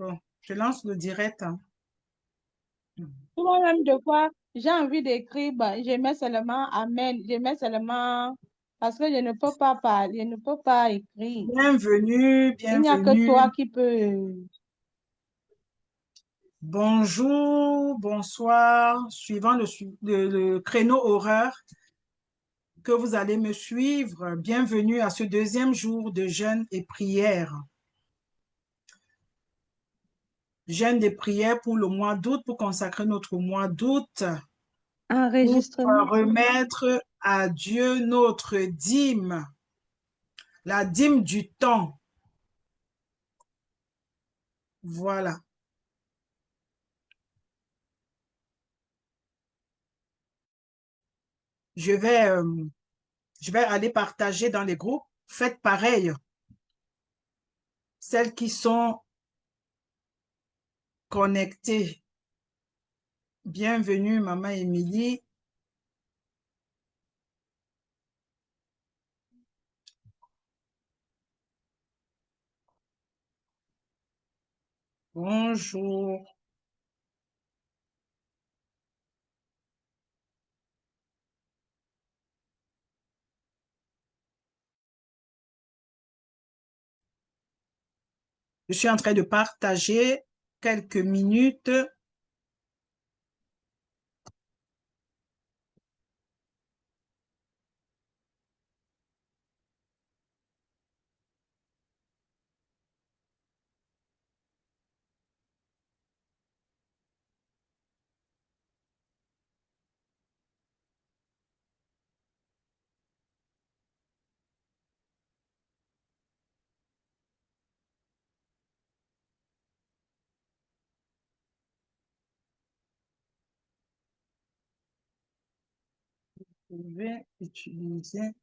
Bon, je lance le direct, hein. Moi-même, de fois, j'ai envie d'écrire, bah, je mets seulement Amen, je mets seulement parce que je ne peux pas parler, je ne peux pas écrire. Bienvenue, Il n'y a que bienvenue. toi qui peux. Bonjour, bonsoir. Suivant le créneau horaire que vous allez me suivre, bienvenue à ce deuxième jour de jeûne et prière. Jeûne et prière pour le mois d'août, pour consacrer notre mois d'août, pour Enregistrement. remettre à Dieu notre dîme, la dîme du temps. Voilà. Je vais, euh, je vais aller partager dans les groupes. Faites pareil. Celles qui sont connectées. Bienvenue, Maman Émilie. Bonjour. Je suis en train de partager quelques minutes. Je vais utiliser.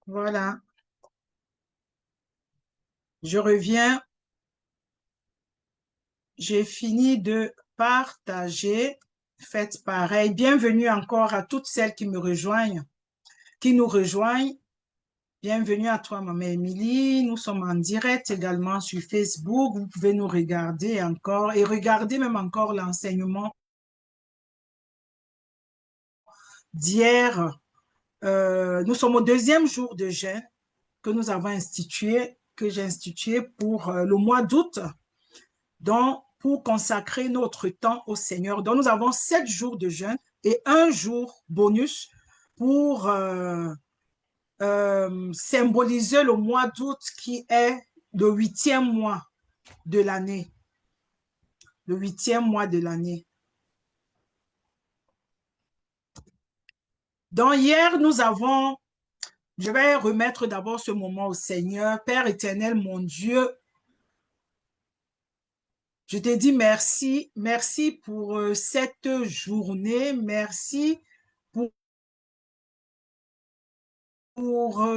Voilà. Je reviens. J'ai fini de partager. Faites pareil. Bienvenue encore à toutes celles qui me rejoignent, qui nous rejoignent. Bienvenue à toi, Maman Émilie. Nous sommes en direct également sur Facebook. Vous pouvez nous regarder encore et regarder même encore l'enseignement d'hier. Nous sommes au deuxième jour de jeûne que nous avons institué, que j'ai institué pour le mois d'août, donc pour consacrer notre temps au Seigneur. Donc nous avons 7 jours de jeûne et un jour bonus pour symboliser le mois d'août qui est le 8e mois de l'année. Le 8e mois de l'année. Donc hier, je vais remettre d'abord ce moment au Seigneur. Père éternel, mon Dieu, je te dis merci. Merci pour cette journée. Merci pour, pour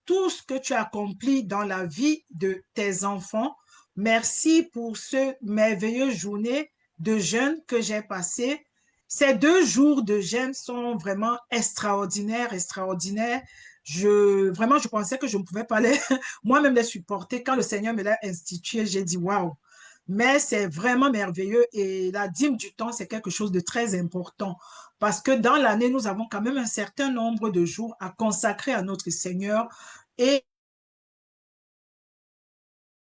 tout ce que tu as accompli dans la vie de tes enfants. Merci pour ce merveilleux journée de jeûne que j'ai passé. Ces 2 jours de jeûne sont vraiment extraordinaires, extraordinaires. Vraiment, je pensais que je ne pouvais pas moi-même les supporter. Quand le Seigneur me l'a institué, j'ai dit waouh. Mais c'est vraiment merveilleux et la dîme du temps, c'est quelque chose de très important parce que dans l'année, nous avons quand même un certain nombre de jours à consacrer à notre Seigneur et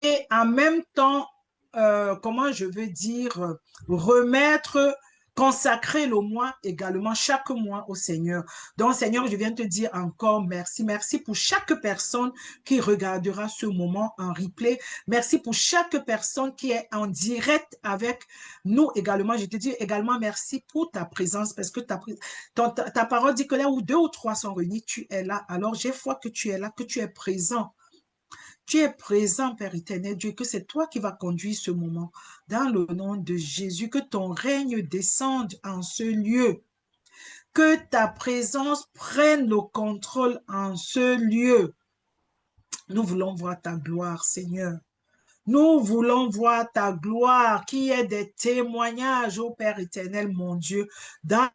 et en même temps, comment je veux dire, remettre, consacrer le mois également, chaque mois au Seigneur. Donc, Seigneur, je viens te dire encore merci. Merci pour chaque personne qui regardera ce moment en replay. Merci pour chaque personne qui est en direct avec nous également. Je te dis également merci pour ta présence parce que ta parole dit que là où deux ou trois sont réunis, tu es là. Alors, j'ai foi que tu es là, que tu es présent. Tu es présent, Père éternel Dieu, que c'est toi qui vas conduire ce moment. Dans le nom de Jésus, que ton règne descende en ce lieu. Que ta présence prenne le contrôle en ce lieu. Nous voulons voir ta gloire, Seigneur. Nous voulons voir ta gloire qui est des témoignages au Père éternel, mon Dieu. Dans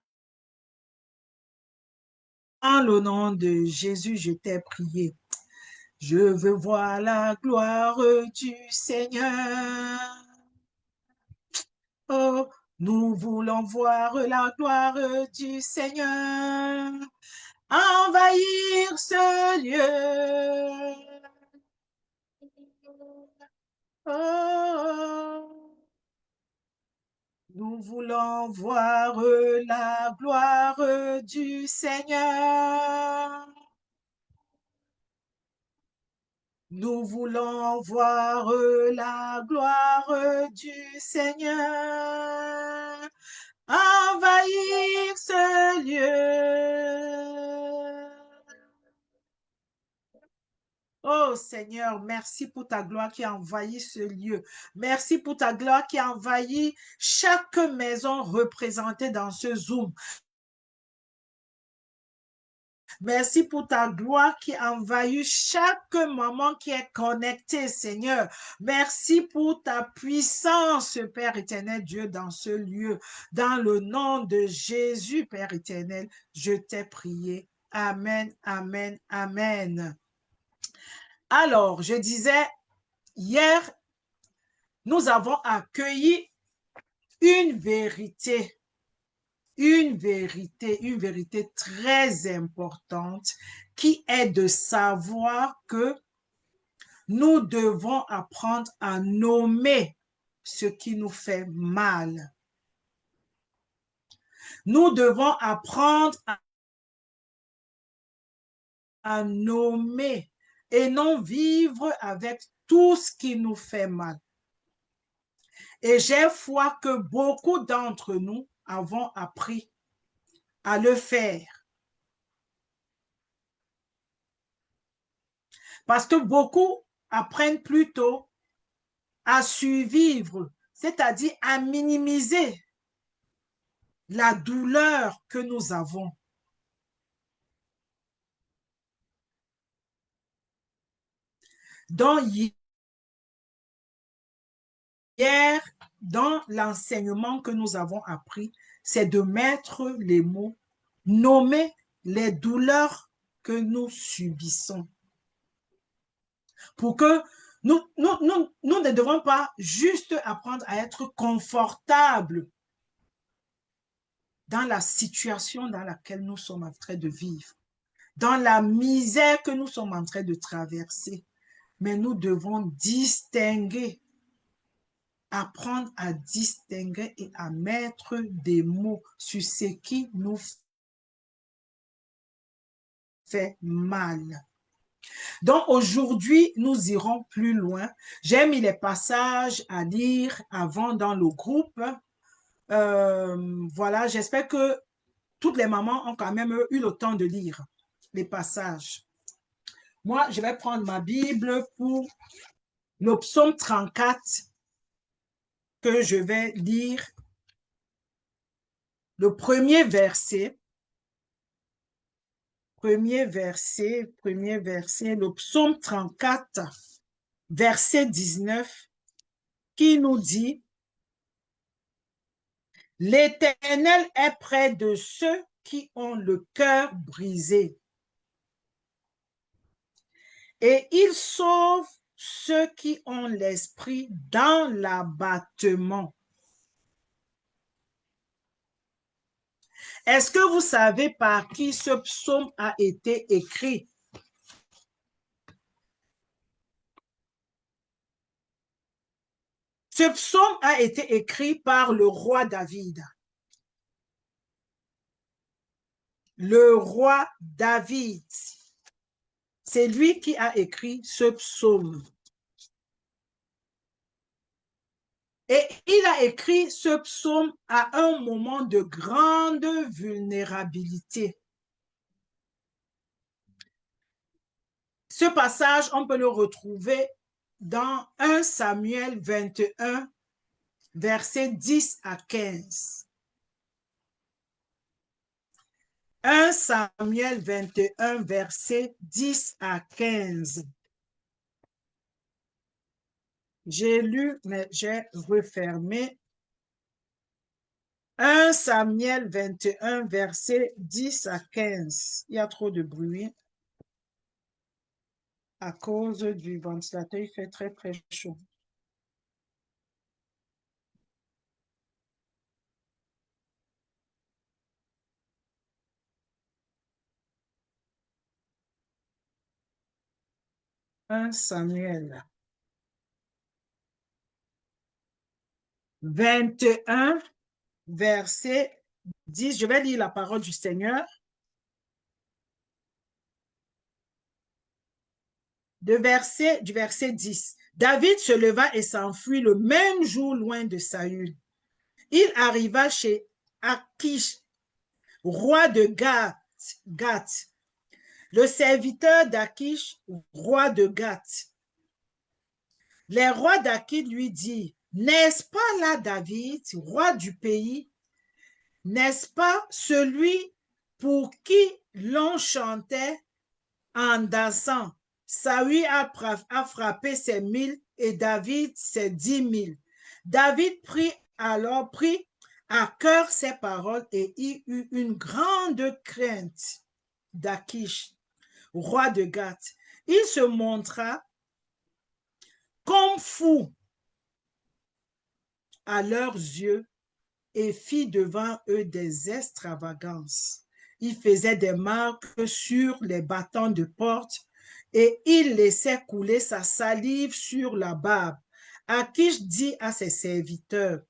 le nom de Jésus, je t'ai prié. Je veux voir la gloire du Seigneur. Oh, nous voulons voir la gloire du Seigneur envahir ce lieu. Oh, nous voulons voir la gloire du Seigneur. Nous voulons voir la gloire du Seigneur envahir ce lieu. Oh Seigneur, merci pour ta gloire qui a envahi ce lieu. Merci pour ta gloire qui a envahi chaque maison représentée dans ce Zoom. Merci pour ta gloire qui envahit chaque maman qui est connectée, Seigneur. Merci pour ta puissance, Père éternel Dieu, dans ce lieu. Dans le nom de Jésus, Père éternel, je t'ai prié. Amen, amen, amen. Alors, je disais, hier, nous avons accueilli une vérité très importante qui est de savoir que nous devons apprendre à nommer ce qui nous fait mal. Nous devons apprendre à nommer et non vivre avec tout ce qui nous fait mal. Et j'ai foi que beaucoup d'entre nous avons appris à le faire. Parce que beaucoup apprennent plutôt à survivre, c'est-à-dire à minimiser la douleur que nous avons. Donc, hier, dans l'enseignement que nous avons appris, c'est de mettre les mots, nommer les douleurs que nous subissons. Pour que nous ne devons pas juste apprendre à être confortables dans la situation dans laquelle nous sommes en train de vivre, dans la misère que nous sommes en train de traverser. Mais nous devons distinguer, apprendre à distinguer et à mettre des mots sur ce qui nous fait mal. Donc aujourd'hui, nous irons plus loin. J'ai mis les passages à lire avant dans le groupe. Voilà, j'espère que toutes les mamans ont quand même eu le temps de lire les passages. Moi, je vais prendre ma Bible pour le psaume 34 que je vais lire. Le premier verset, le psaume 34, verset 19, qui nous dit: L'Éternel est près de ceux qui ont le cœur brisé et il sauve ceux qui ont l'esprit dans l'abattement. Est-ce que vous savez par qui ce psaume a été écrit? Ce psaume a été écrit par le roi David. Le roi David. C'est lui qui a écrit ce psaume. Et il a écrit ce psaume à un moment de grande vulnérabilité. Ce passage, on peut le retrouver dans 1 Samuel 21, versets 10 à 15. 1 Samuel 21, versets 10 à 15. J'ai lu, mais j'ai refermé. 1 Samuel 21, versets 10 à 15. Il y a trop de bruit à cause du ventilateur. Il fait très, très chaud. Un Samuel 21, verset 10. Je vais lire la parole du Seigneur. Du verset 10. David se leva et s'enfuit le même jour loin de Saül. Il arriva chez Akish, roi de Gath, le serviteur d'Akish, roi de Gath. Les rois d'Akish lui dirent, n'est-ce pas là David, roi du pays? N'est-ce pas celui pour qui l'on chantait en dansant? Saül a frappé ses 1000 et David ses 10 000. David prit à cœur ces paroles et il eut une grande crainte d'Akish, roi de Gath. Il se montra comme fou à leurs yeux et fit devant eux des extravagances. Il faisait des marques sur les battants de porte et il laissait couler sa salive sur la barbe. Akish dit à ses serviteurs,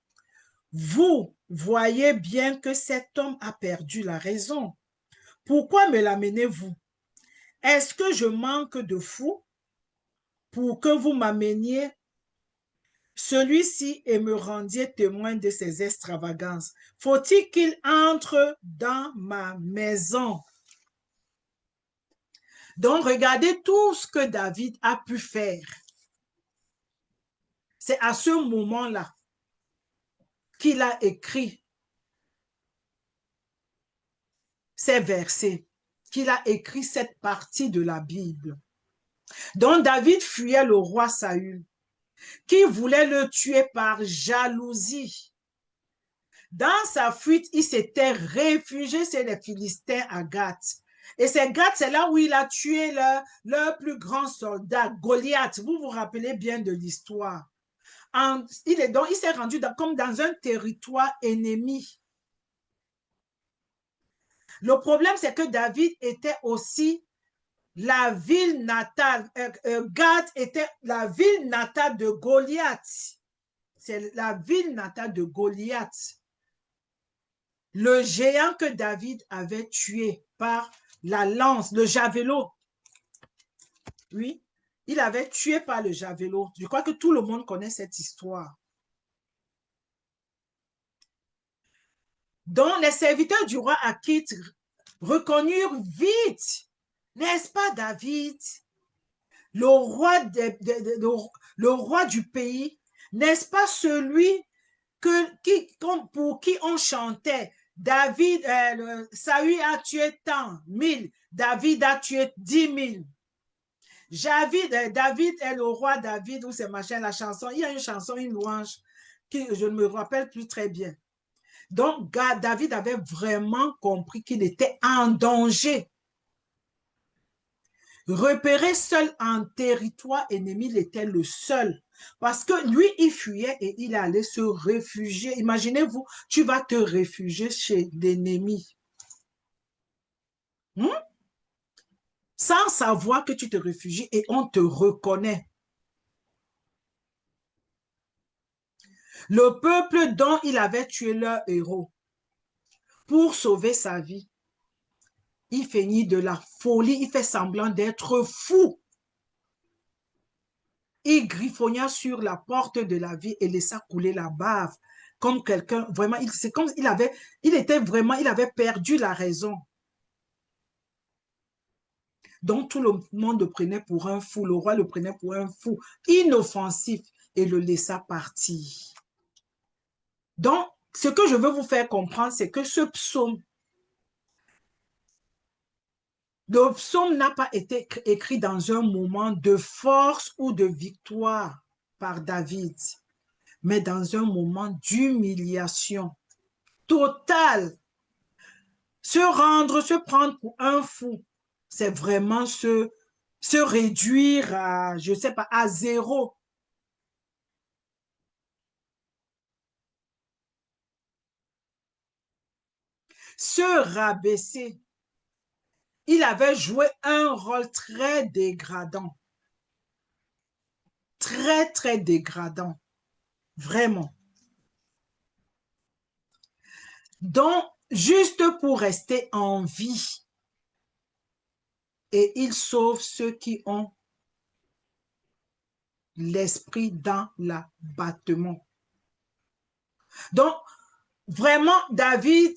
vous voyez bien que cet homme a perdu la raison. Pourquoi me l'amenez-vous? Est-ce que je manque de fou pour que vous m'ameniez celui-ci et me rendiez témoin de ses extravagances? Faut-il qu'il entre dans ma maison? Donc, regardez tout ce que David a pu faire. C'est à ce moment-là qu'il a écrit ces versets, qu'il a écrit cette partie de la Bible. Donc, David fuyait le roi Saül, qui voulait le tuer par jalousie. Dans sa fuite, il s'était réfugié chez les Philistins à Gath. Et c'est Gath, c'est là où il a tué leur plus grand soldat, Goliath. Vous vous rappelez bien de l'histoire. Il s'est rendu comme dans un territoire ennemi. Le problème, c'est que David était aussi la ville natale. Gath était la ville natale de Goliath. C'est la ville natale de Goliath. Le géant que David avait tué par la lance, le javelot. Oui, il avait tué par le javelot. Je crois que tout le monde connaît cette histoire. Donc, les serviteurs du roi Akit reconnurent vite, n'est-ce pas David, le roi du pays, n'est-ce pas celui pour qui on chantait? David, Saül a tué tant, 1000. David a tué 10 000. David est le roi David ou c'est machin, la chanson. Il y a une chanson, une louange, que je ne me rappelle plus très bien. Donc, David avait vraiment compris qu'il était en danger. Repéré seul en territoire ennemi, il était le seul. Parce que lui, il fuyait et il allait se réfugier. Imaginez-vous, tu vas te réfugier chez l'ennemi. Sans savoir que tu te réfugies et on te reconnaît. Le peuple dont il avait tué leur héros pour sauver sa vie, il feignit de la folie, il fait semblant d'être fou. Il griffogna sur la porte de la vie et laissa couler la bave. Comme quelqu'un, vraiment, c'est comme il avait, il avait perdu la raison. Donc tout le monde le prenait pour un fou, le roi le prenait pour un fou, inoffensif, et le laissa partir. Donc, ce que je veux vous faire comprendre, c'est que ce psaume, le psaume n'a pas été écrit dans un moment de force ou de victoire par David, mais dans un moment d'humiliation totale. Se rendre, se prendre pour un fou, c'est vraiment se réduire à, je ne sais pas, à zéro. Se rabaisser. Il avait joué un rôle très dégradant. Très, très dégradant. Vraiment. Donc, juste pour rester en vie. Et il sauve ceux qui ont l'esprit dans l'abattement. Donc, vraiment, David,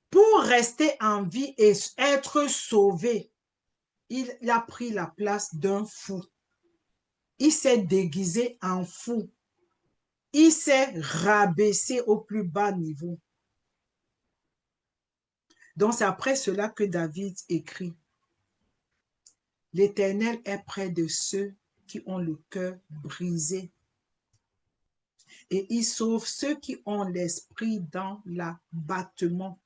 pour rester en vie et être sauvé, il a pris la place d'un fou. Il s'est déguisé en fou. Il s'est rabaissé au plus bas niveau. Donc, c'est après cela que David écrit: L'Éternel est près de ceux qui ont le cœur brisé et il sauve ceux qui ont l'esprit dans l'abattement.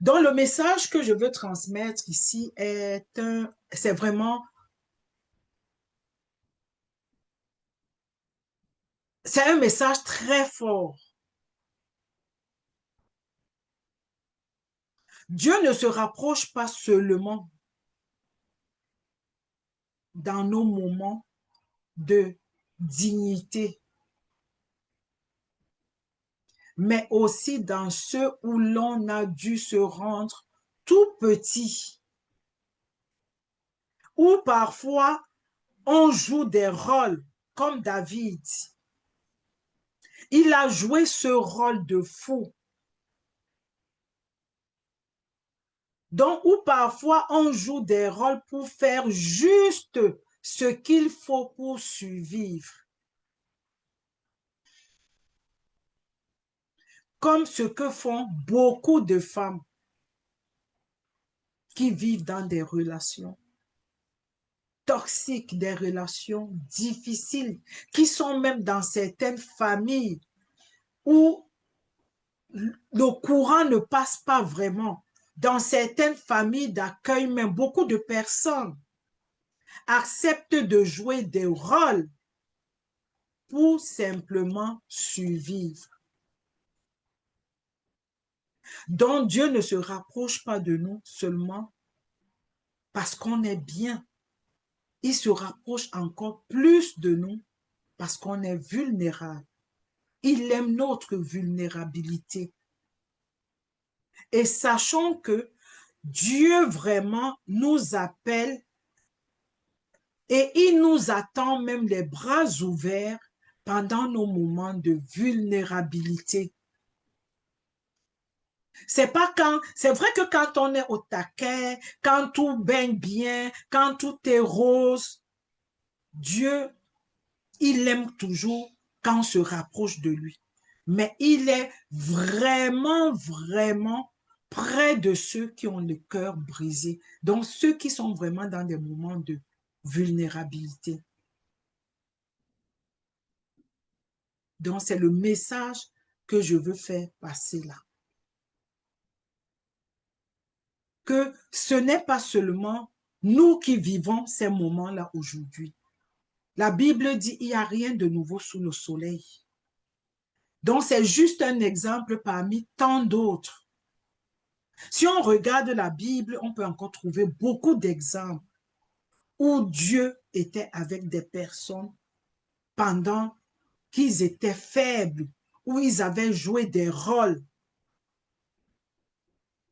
Donc, le message que je veux transmettre ici c'est vraiment, c'est un message très fort. Dieu ne se rapproche pas seulement dans nos moments de dignité, mais aussi dans ceux où l'on a dû se rendre tout petit, où parfois on joue des rôles comme David. Il a joué ce rôle de fou. Donc, où parfois on joue des rôles pour faire juste ce qu'il faut pour survivre. Comme ce que font beaucoup de femmes qui vivent dans des relations toxiques, des relations difficiles, qui sont même dans certaines familles où le courant ne passe pas vraiment. Dans certaines familles d'accueil, même beaucoup de personnes acceptent de jouer des rôles pour simplement survivre. Donc Dieu ne se rapproche pas de nous seulement parce qu'on est bien. Il se rapproche encore plus de nous parce qu'on est vulnérable. Il aime notre vulnérabilité. Et sachons que Dieu vraiment nous appelle et il nous attend même les bras ouverts pendant nos moments de vulnérabilité. C'est vrai que quand on est au taquet, quand tout baigne bien, quand tout est rose, Dieu, il aime toujours quand on se rapproche de lui. Mais il est vraiment, vraiment près de ceux qui ont le cœur brisé. Donc, ceux qui sont vraiment dans des moments de vulnérabilité. Donc, c'est le message que je veux faire passer là. Que ce n'est pas seulement nous qui vivons ces moments-là aujourd'hui. La Bible dit qu'il n'y a rien de nouveau sous le soleil. Donc, c'est juste un exemple parmi tant d'autres. Si on regarde la Bible, on peut encore trouver beaucoup d'exemples où Dieu était avec des personnes pendant qu'ils étaient faibles, où ils avaient joué des rôles,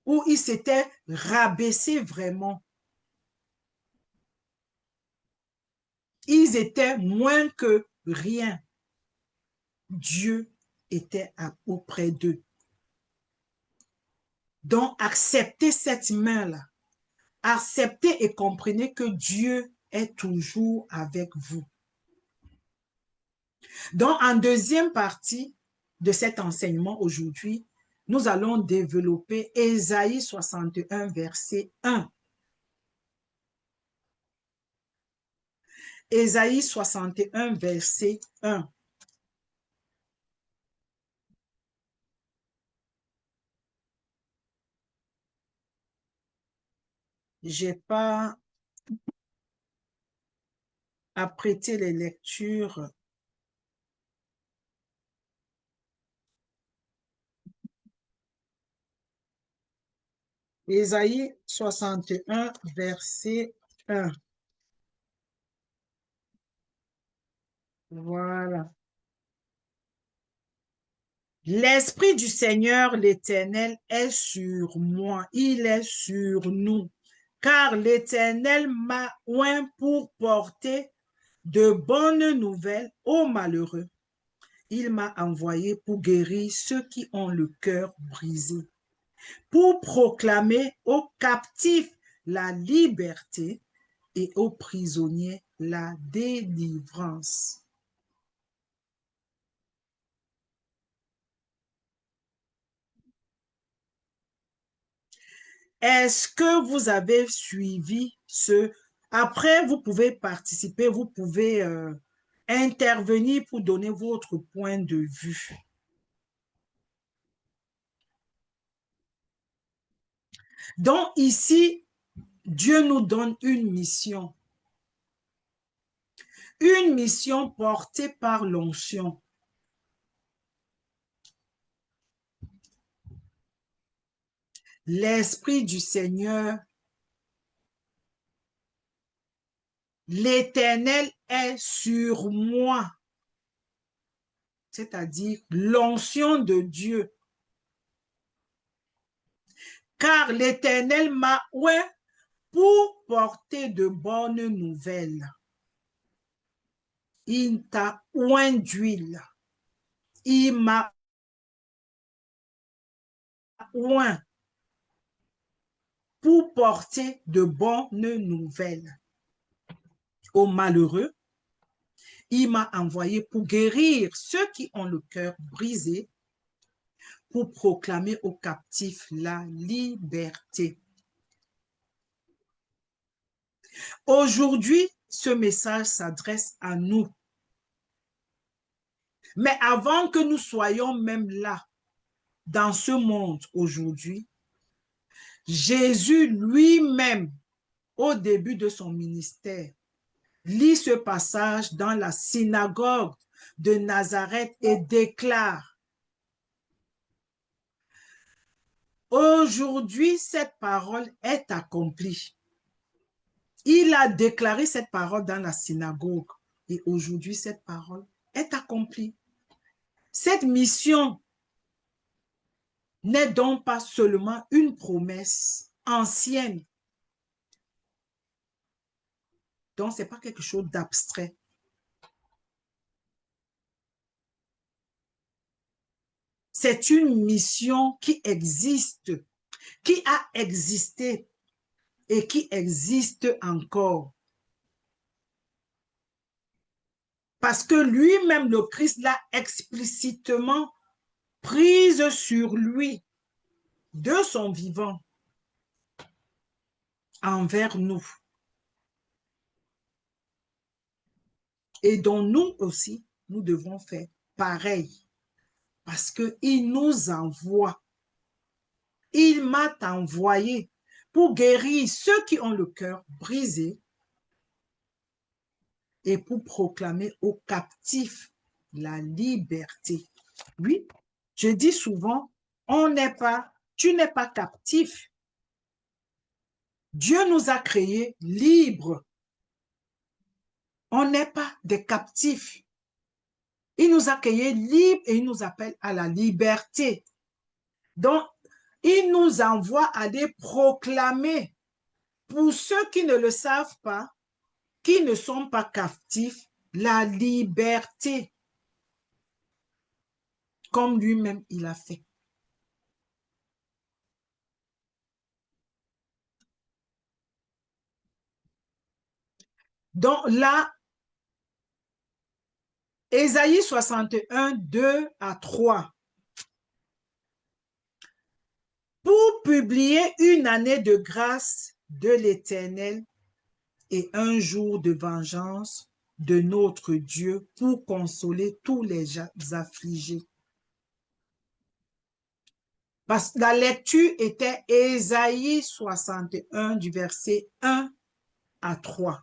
où ils s'étaient rabaissés vraiment. Ils étaient moins que rien. Dieu était auprès d'eux. Donc, acceptez cette main-là. Acceptez et comprenez que Dieu est toujours avec vous. Donc, en deuxième partie de cet enseignement aujourd'hui, nous allons développer Ésaïe 61, verset 1. Ésaïe 61, verset 1. Je n'ai pas apprêté les lectures. Ésaïe 61, verset 1. Voilà. L'Esprit du Seigneur l'Éternel est sur moi, il est sur nous, car l'Éternel m'a oint pour porter de bonnes nouvelles aux malheureux. Il m'a envoyé pour guérir ceux qui ont le cœur brisé, pour proclamer aux captifs la liberté et aux prisonniers la délivrance. Est-ce que vous avez suivi ce... Après, vous pouvez participer, vous pouvez intervenir pour donner votre point de vue. Donc ici, Dieu nous donne une mission portée par l'onction. L'Esprit du Seigneur, l'Éternel est sur moi, c'est-à-dire l'onction de Dieu. Car l'Éternel m'a oint pour porter de bonnes nouvelles. Il t'a oint d'huile. Il m'a oint pour porter de bonnes nouvelles aux malheureux. Il m'a envoyé pour guérir ceux qui ont le cœur brisé, pour proclamer aux captifs la liberté. Aujourd'hui, ce message s'adresse à nous. Mais avant que nous soyons même là, dans ce monde aujourd'hui, Jésus lui-même, au début de son ministère, lit ce passage dans la synagogue de Nazareth et déclare: aujourd'hui, cette parole est accomplie. Il a déclaré cette parole dans la synagogue et aujourd'hui, cette parole est accomplie. Cette mission n'est donc pas seulement une promesse ancienne. Donc, ce n'est pas quelque chose d'abstrait. C'est une mission qui existe, qui a existé et qui existe encore. Parce que lui-même, le Christ, l'a explicitement prise sur lui de son vivant envers nous. Et dont nous aussi, nous devons faire pareil. Parce qu'il nous envoie. Il m'a envoyé pour guérir ceux qui ont le cœur brisé et pour proclamer aux captifs la liberté. Oui, je dis souvent, tu n'es pas captif. Dieu nous a créés libres. On n'est pas des captifs. Il nous a créés libres et il nous appelle à la liberté. Donc, il nous envoie à aller proclamer, pour ceux qui ne le savent pas, qui ne sont pas captifs, la liberté, comme lui-même il a fait. Donc là, Ésaïe 61, 2 à 3. Pour publier une année de grâce de l'Éternel et un jour de vengeance de notre Dieu pour consoler tous les affligés. Parce que la lecture était Ésaïe 61 du verset 1 à 3.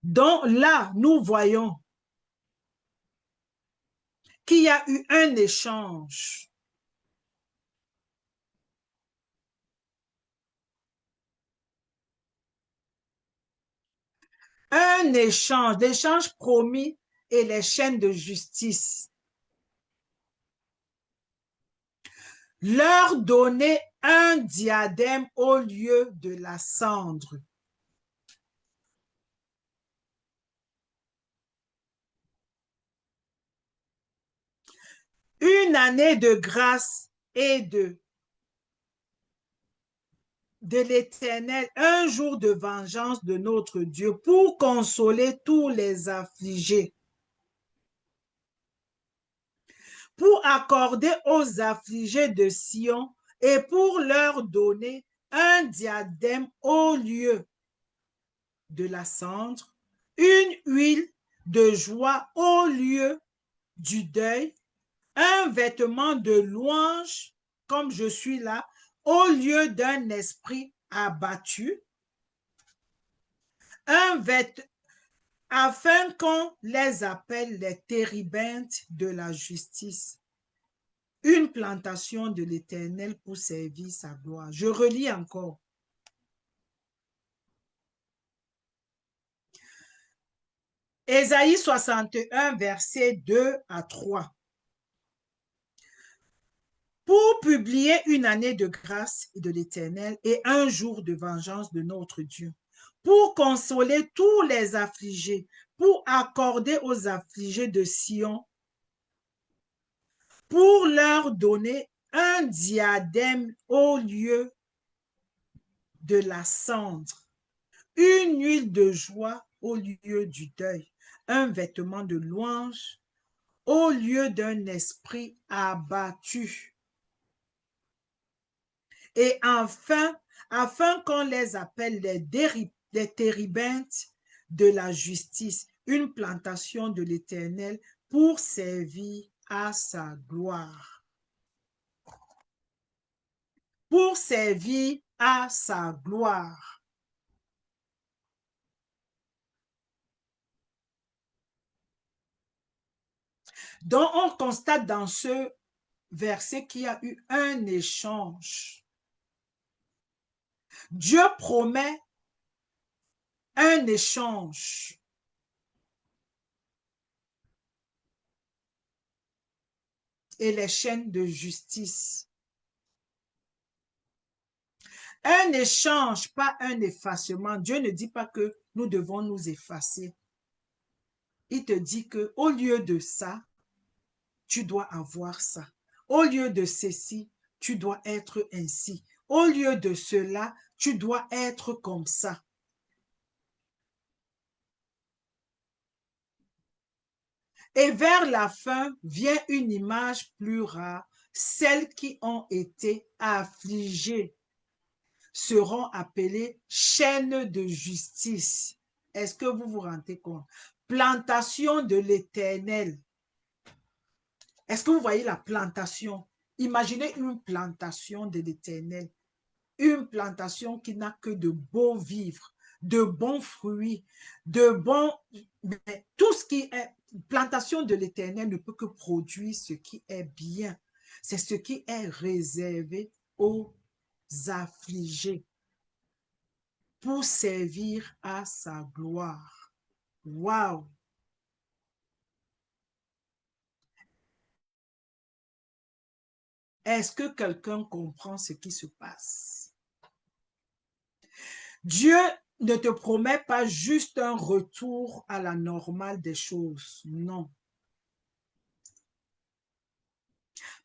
Donc là, nous voyons qu'il y a eu un échange. Un échange, l'échange promis et les chaînes de justice. Leur donner un diadème au lieu de la cendre. Une année de grâce et de l'Éternel, un jour de vengeance de notre Dieu pour consoler tous les affligés, pour accorder aux affligés de Sion et pour leur donner un diadème au lieu de la cendre, une huile de joie au lieu du deuil, un vêtement de louange, comme je suis là, au lieu d'un esprit abattu, un vêtement afin qu'on les appelle les térébintes de la justice, une plantation de l'Éternel pour servir sa gloire. Je relis encore. Ésaïe 61, versets 2 à 3. Pour publier une année de grâce de l'Éternel et un jour de vengeance de notre Dieu, pour consoler tous les affligés, pour accorder aux affligés de Sion, pour leur donner un diadème au lieu de la cendre, une huile de joie au lieu du deuil, un vêtement de louange au lieu d'un esprit abattu. Et enfin, afin qu'on les appelle les térébintes de la justice, une plantation de l'Éternel pour servir à sa gloire. Pour servir à sa gloire. Donc, on constate dans ce verset qu'il y a eu un échange. Dieu promet un échange. Et les chaînes de justice. Un échange, pas un effacement. Dieu ne dit pas que nous devons nous effacer. Il te dit que au lieu de ça, tu dois avoir ça. Au lieu de ceci, tu dois être ainsi. Au lieu de cela, tu dois être comme ça. Et vers la fin vient une image plus rare. Celles qui ont été affligées seront appelées chaînes de justice. Est-ce que vous vous rendez compte? Plantation de l'Éternel. Est-ce que vous voyez la plantation? Imaginez une plantation de l'Éternel. Une plantation qui n'a que de beaux vivres, de bons fruits, de bons... Mais tout ce qui est... Plantation de l'Éternel ne peut que produire ce qui est bien. C'est ce qui est réservé aux affligés. pour servir à sa gloire. Waouh! Est-ce que quelqu'un comprend ce qui se passe? Dieu ne te promet pas juste un retour à la normale des choses, non.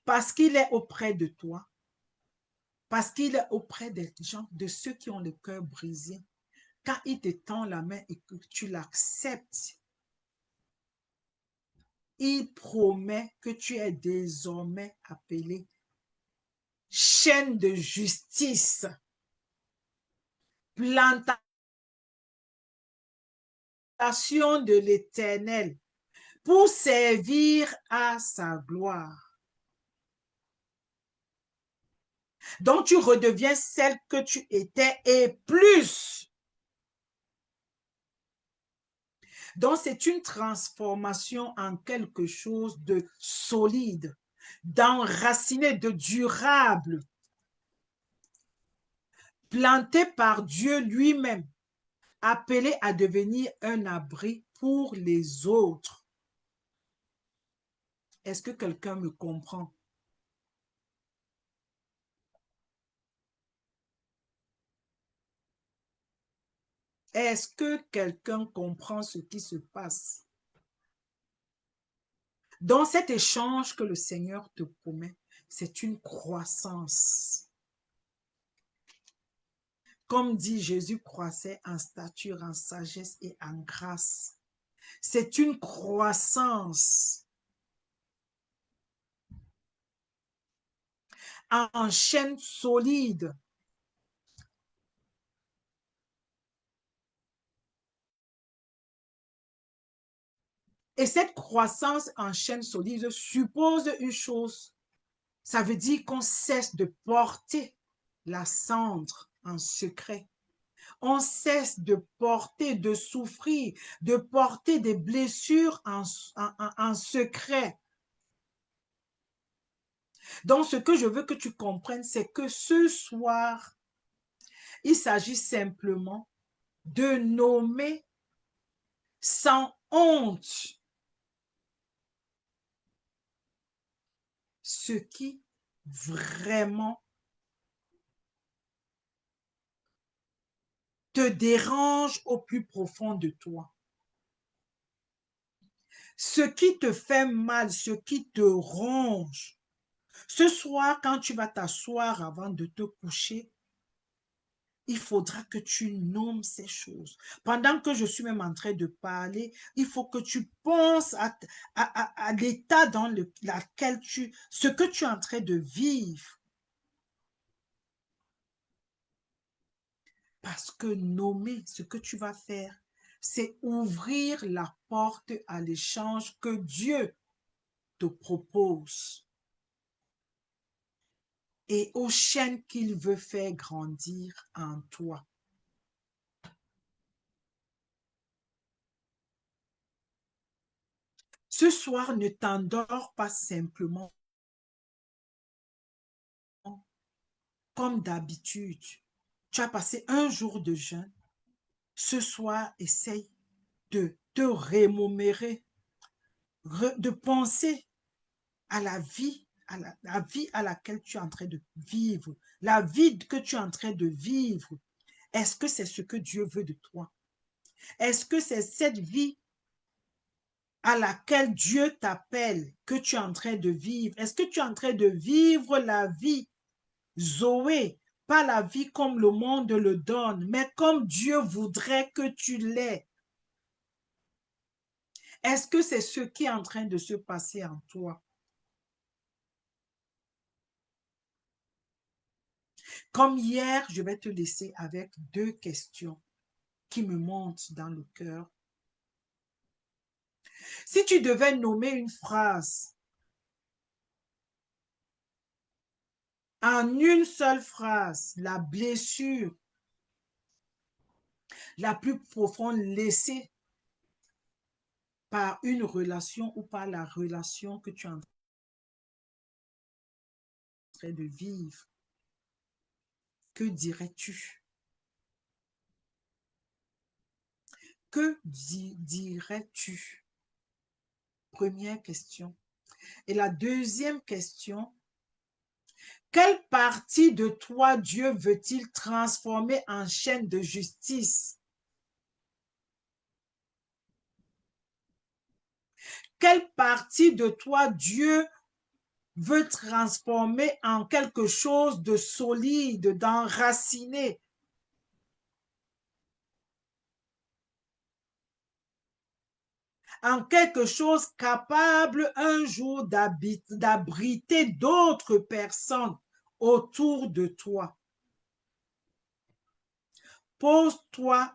Parce qu'il est auprès de toi, parce qu'il est auprès des gens, de ceux qui ont le cœur brisé. Quand il te tend la main et que tu l'acceptes, il promet que tu es désormais appelé chaîne de justice, plantation de l'Éternel, pour servir à sa gloire. Donc tu redeviens celle que tu étais et plus. Donc c'est une transformation en quelque chose de solide, d'enraciné, de durable, planté par Dieu lui-même, appelé à devenir un abri pour les autres. Est-ce que quelqu'un me comprend? Est-ce que quelqu'un comprend ce qui se passe? Dans cet échange que le Seigneur te promet, c'est une croissance. Comme dit Jésus croissait en stature, en sagesse et en grâce. C'est une croissance en chaîne solide. Et cette croissance en chaîne solide suppose une chose. Ça veut dire qu'on cesse de porter la cendre en secret. On cesse de porter, de souffrir, de porter des blessures en secret. Donc, ce que je veux que tu comprennes, c'est que ce soir, il s'agit simplement de nommer sans honte ce qui vraiment te dérange au plus profond de toi. Ce qui te fait mal, ce qui te ronge. Ce soir, quand tu vas t'asseoir avant de te coucher, il faudra que tu nommes ces choses. Pendant que je suis même en train de parler, il faut que tu penses à l'état dans lequel ce que tu es en train de vivre. Parce que nommer ce que tu vas faire, c'est ouvrir la porte à l'échange que Dieu te propose et aux chaînes qu'il veut faire grandir en toi. Ce soir, ne t'endors pas simplement comme d'habitude. Tu as passé un jour de jeûne. Ce soir, essaye de te remémorer, de penser à la vie, la vie à laquelle tu es en train de vivre, la vie que tu es en train de vivre. Est-ce que c'est ce que Dieu veut de toi? Est-ce que c'est cette vie à laquelle Dieu t'appelle que tu es en train de vivre? Est-ce que tu es en train de vivre la vie Zoé, pas la vie comme le monde le donne, mais comme Dieu voudrait que tu l'aies? Est-ce que c'est ce qui est en train de se passer en toi? Comme hier, je vais te laisser avec deux questions qui me montent dans le cœur. Si tu devais nommer une phrase en une seule phrase, la blessure la plus profonde laissée par une relation ou par la relation que tu es en train de vivre, que dirais-tu? que dirais-tu? Première question. Et la deuxième question, quelle partie de toi Dieu veut-il transformer en chaîne de justice? Quelle partie de toi Dieu veut transformer en quelque chose de solide, d'enraciné? En quelque chose capable un jour d'abriter d'autres personnes autour de toi. Pose-toi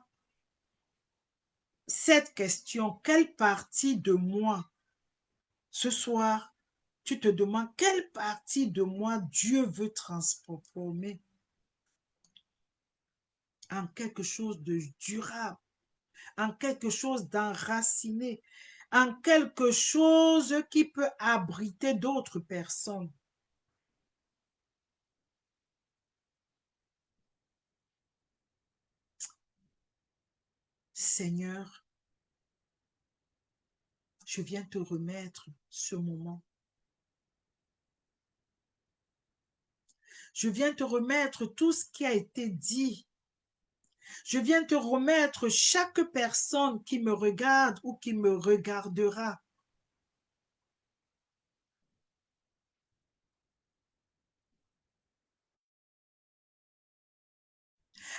cette question, quelle partie de moi, ce soir, tu te demandes quelle partie de moi Dieu veut transformer en quelque chose de durable, en quelque chose d'enraciné, en quelque chose qui peut abriter d'autres personnes. Seigneur, je viens te remettre ce moment. Je viens te remettre tout ce qui a été dit. Je viens te remettre chaque personne qui me regarde ou qui me regardera.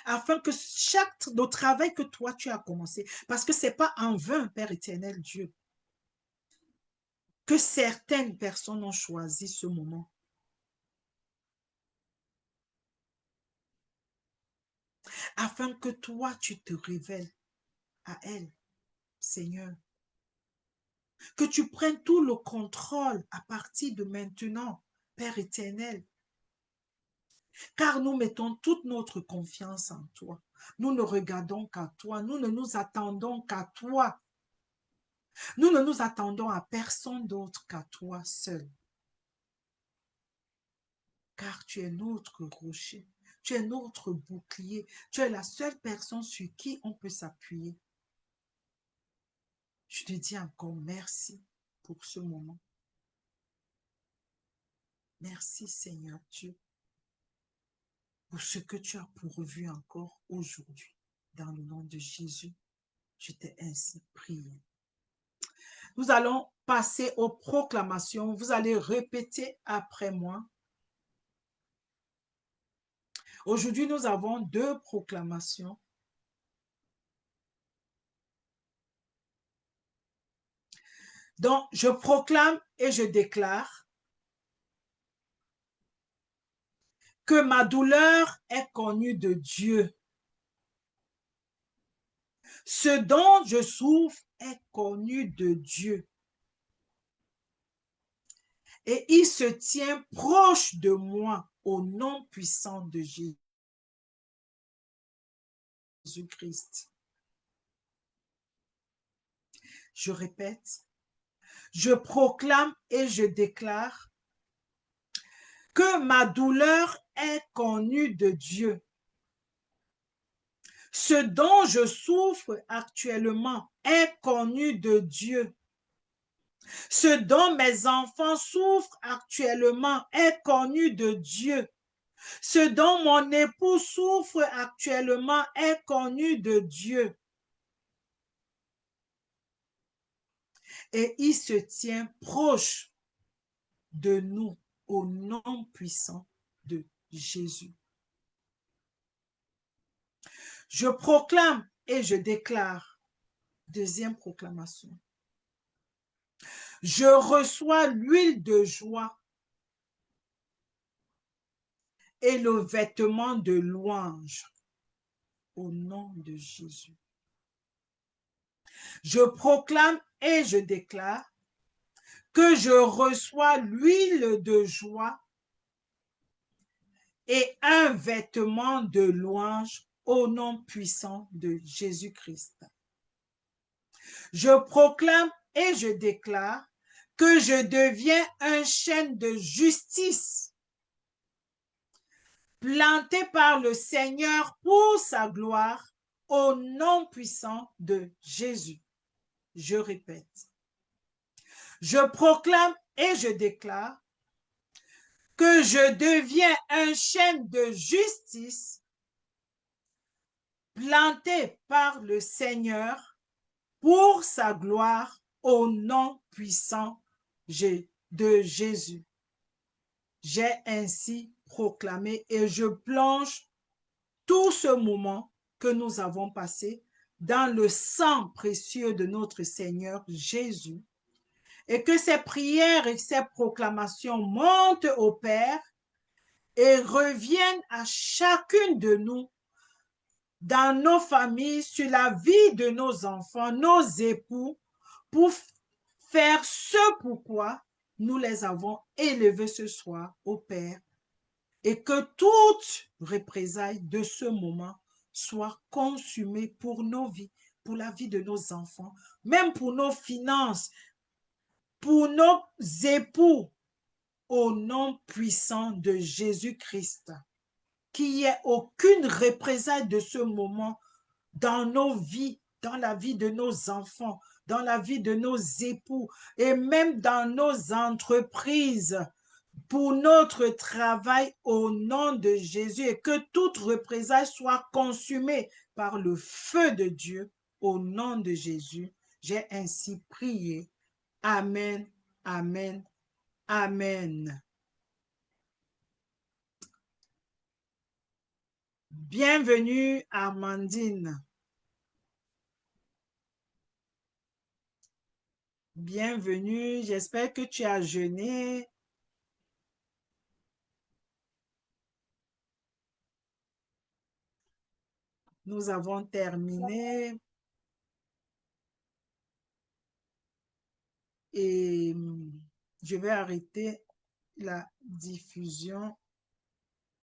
Afin que chaque le travail que toi tu as commencé, parce que ce n'est pas en vain, Père éternel Dieu, que certaines personnes ont choisi ce moment. Afin que toi tu te révèles à elles, Seigneur. Que tu prennes tout le contrôle à partir de maintenant, Père éternel. Car nous mettons toute notre confiance en toi. Nous ne regardons qu'à toi. Nous ne nous attendons qu'à toi. Nous ne nous attendons à personne d'autre qu'à toi seul. Car tu es notre rocher. Tu es notre bouclier. Tu es la seule personne sur qui on peut s'appuyer. Je te dis encore merci pour ce moment. Merci Seigneur Dieu pour ce que tu as pourvu encore aujourd'hui. Dans le nom de Jésus, je t'ai ainsi prié. Nous allons passer aux proclamations. Vous allez répéter après moi. Aujourd'hui, nous avons 2 proclamations. Donc, je proclame et je déclare que ma douleur est connue de Dieu. Ce dont je souffre est connu de Dieu. Et il se tient proche de moi au nom puissant de Jésus-Christ. Je répète, je proclame et je déclare que ma douleur est connue de Dieu. Ce dont je souffre actuellement est connu de Dieu. Ce dont mes enfants souffrent actuellement est connu de Dieu. Ce dont mon époux souffre actuellement est connu de Dieu. Et il se tient proche de nous au nom puissant de Jésus. Je proclame et je déclare, deuxième proclamation, je reçois l'huile de joie et le vêtement de louange au nom de Jésus. Je proclame et je déclare que je reçois l'huile de joie et un vêtement de louange au nom puissant de Jésus-Christ. Je proclame et je déclare que je deviens un chêne de justice planté par le Seigneur pour sa gloire au nom puissant de Jésus. Je répète, je proclame et je déclare que je deviens un chêne de justice planté par le Seigneur pour sa gloire au nom puissant de Jésus. J'ai ainsi proclamé et je plonge tout ce moment que nous avons passé dans le sang précieux de notre Seigneur Jésus et que ces prières et ces proclamations montent au Père et reviennent à chacune de nous dans nos familles, sur la vie de nos enfants, nos époux, pour faire ce pourquoi nous les avons élevés ce soir au Père, et que toute représailles de ce moment soit consumée pour nos vies, pour la vie de nos enfants, même pour nos finances, pour nos époux, au nom puissant de Jésus-Christ. Qu'il n'y ait aucune représailles de ce moment dans nos vies, dans la vie de nos enfants, dans la vie de nos époux et même dans nos entreprises, pour notre travail au nom de Jésus, et que toute représailles soit consumée par le feu de Dieu au nom de Jésus. J'ai ainsi prié. Amen, amen, amen. Bienvenue, Armandine. Bienvenue, j'espère que tu as jeûné. Nous avons terminé et je vais arrêter la diffusion.